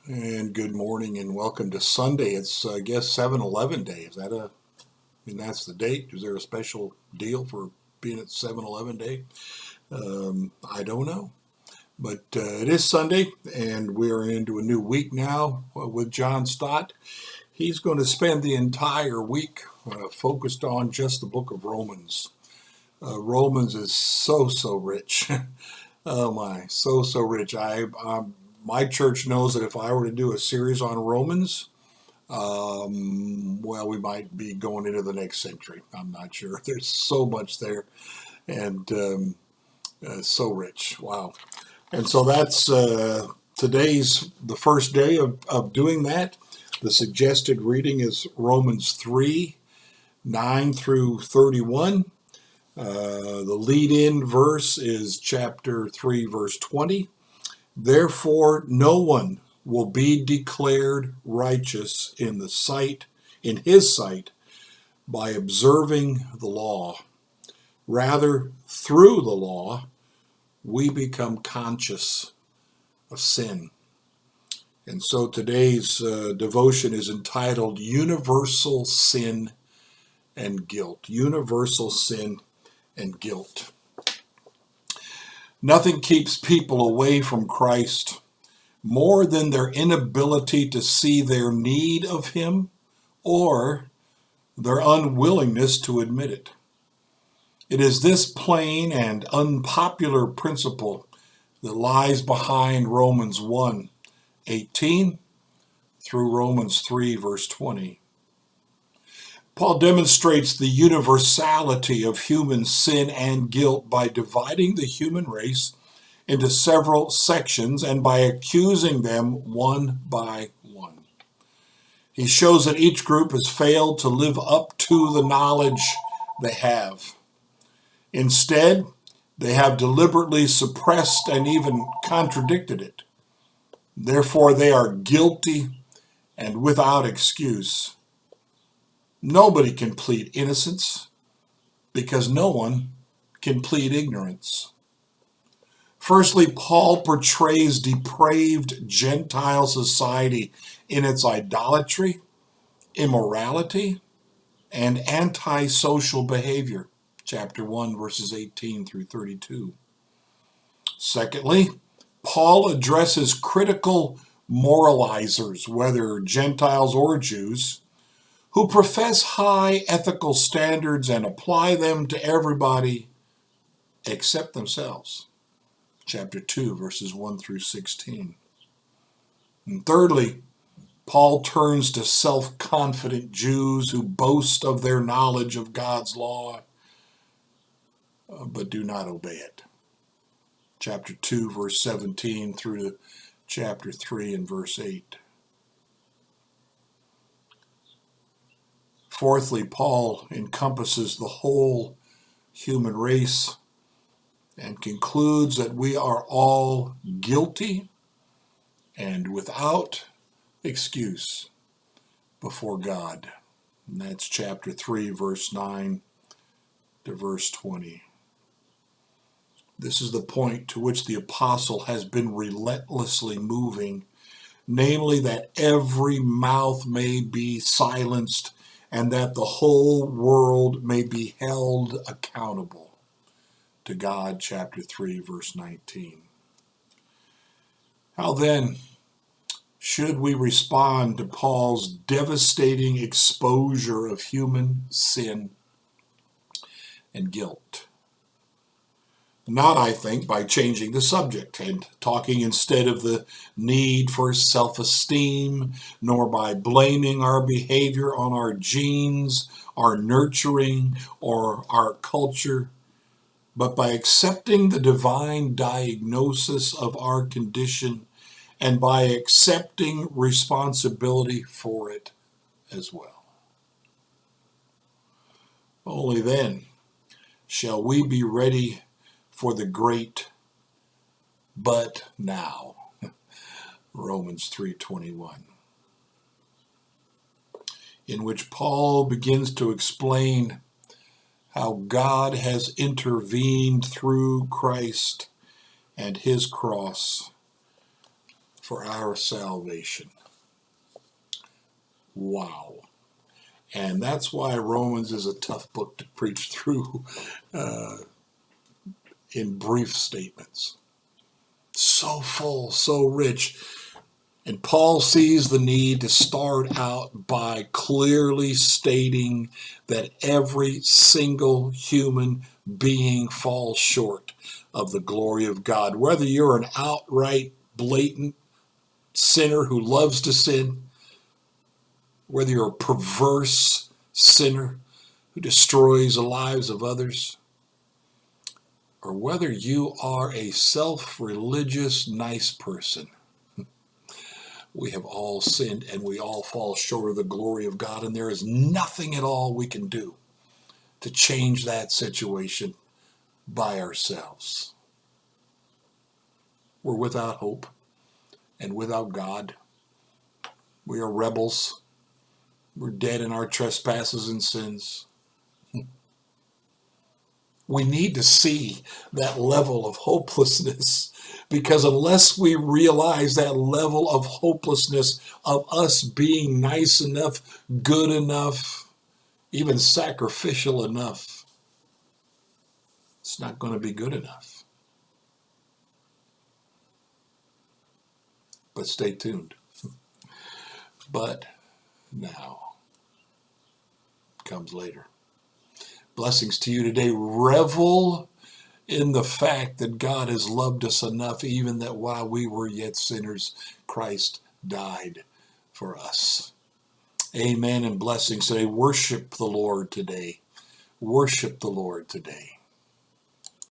And good morning and welcome to Sunday. It's, I guess, 7-Eleven day. That's the date. Is there a special deal for being at 7-Eleven day? I don't know. But it is Sunday and we're into a new week now with John Stott. He's going to spend the entire week focused on just the book of Romans. Romans is so rich. Oh my, so rich. My church knows that if I were to do a series on Romans, well, we might be going into the next century. I'm not sure. There's so much there, and so rich. Wow. And so that's today's the first day of doing that. The suggested reading is Romans 3, 9 through 31. The lead-in verse is chapter 3, verse 20. Therefore, no one will be declared righteous in his sight, by observing the law. Rather, through the law, we become conscious of sin. And so today's devotion is entitled Universal Sin and Guilt. Universal Sin and Guilt. Nothing keeps people away from Christ more than their inability to see their need of him or their unwillingness to admit it. It is this plain and unpopular principle that lies behind Romans 1:18 through Romans 3, verse 20. Paul demonstrates the universality of human sin and guilt by dividing the human race into several sections and by accusing them one by one. He shows that each group has failed to live up to the knowledge they have. Instead, they have deliberately suppressed and even contradicted it. Therefore, they are guilty and without excuse. Nobody can plead innocence because no one can plead ignorance. Firstly, Paul portrays depraved Gentile society in its idolatry, immorality, and antisocial behavior. Chapter 1, verses 18 through 32. Secondly, Paul addresses critical moralizers, whether Gentiles or Jews, who profess high ethical standards and apply them to everybody except themselves. Chapter 2, verses 1 through 16. And thirdly, Paul turns to self-confident Jews who boast of their knowledge of God's law, but do not obey it. Chapter 2, verse 17 through chapter 3 and verse 8. Fourthly, Paul encompasses the whole human race and concludes that we are all guilty and without excuse before God. And that's chapter 3, verse 9 to verse 20. This is the point to which the apostle has been relentlessly moving, namely that every mouth may be silenced and that the whole world may be held accountable to God, chapter 3, verse 19. How then should we respond to Paul's devastating exposure of human sin and guilt? Not, I think, by changing the subject and talking instead of the need for self-esteem, nor by blaming our behavior on our genes, our nurturing, or our culture, but by accepting the divine diagnosis of our condition and by accepting responsibility for it as well. Only then shall we be ready for the great but now. Romans 3:21. In which Paul begins to explain how God has intervened through Christ and his cross for our salvation. Wow. And that's why Romans is a tough book to preach through in brief statements. So full, so rich. And Paul sees the need to start out by clearly stating that every single human being falls short of the glory of God. Whether you're an outright, blatant sinner who loves to sin, whether you're a perverse sinner who destroys the lives of others, or whether you are a self-religious, nice person, we have all sinned and we all fall short of the glory of God, and there is nothing at all we can do to change that situation by ourselves. We're without hope and without God. We are rebels. We're dead in our trespasses and sins. We need to see that level of hopelessness, because unless we realize that level of hopelessness of us being nice enough, good enough, even sacrificial enough, it's not going to be good enough. But stay tuned. But now comes later. Blessings to you today. Revel in the fact that God has loved us enough, even that while we were yet sinners, Christ died for us. Amen and blessings today. Worship the Lord today. Worship the Lord today.